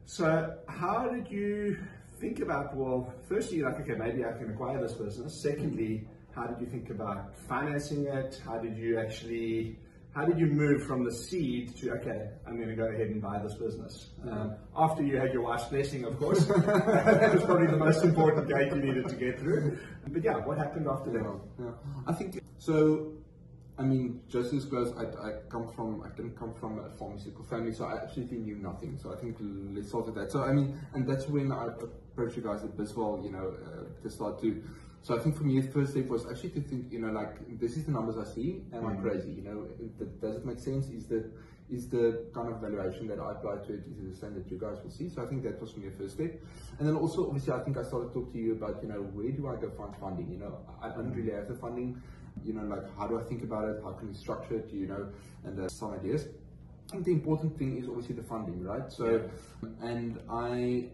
So how did you think about, well, firstly, like, okay, maybe I can acquire this business. Secondly, how did you think about financing it? How did you move from the seed to, okay, I'm going to go ahead and buy this business? After you had your wife's blessing, of course. That was probably the most important gate you needed to get through. But yeah, what happened after that? Yeah. I think, so, I mean, just as close, I didn't come from a pharmaceutical family, so I absolutely knew nothing. So I think let's start with that. So I mean, and that's when I approached you guys at Biswell, to start to. So I think for me, the first step was actually to think, like, this is the numbers I see. Am I crazy? Does it make sense? Is the kind of valuation that I apply to it, is it the same that you guys will see? So I think that was for me a first step. And then also, obviously, I think I started to talk to you about, where do I go find funding? I don't really have the funding. Like, how do I think about it? How can we structure it? And some ideas. I think the important thing is obviously the funding, right? So, and I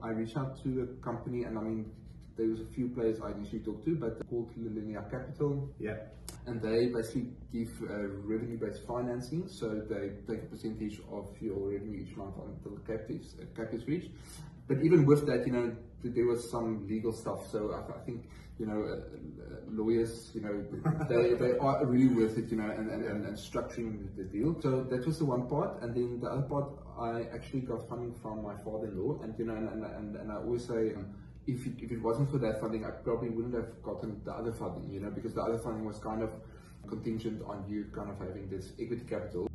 reached out to a company, and I mean, there was a few players I initially talked to, but they're called Linear Capital. Yeah. And they basically give revenue-based financing, so they take a percentage of your revenue each month until the cap is reached. But even with that, there was some legal stuff. So I think, lawyers, they are really worth it, and structuring the deal. So that was the one part. And then the other part, I actually got funding from my father-in-law. And I always say, if it wasn't for that funding, I probably wouldn't have gotten the other funding, because the other funding was kind of contingent on you kind of having this equity capital.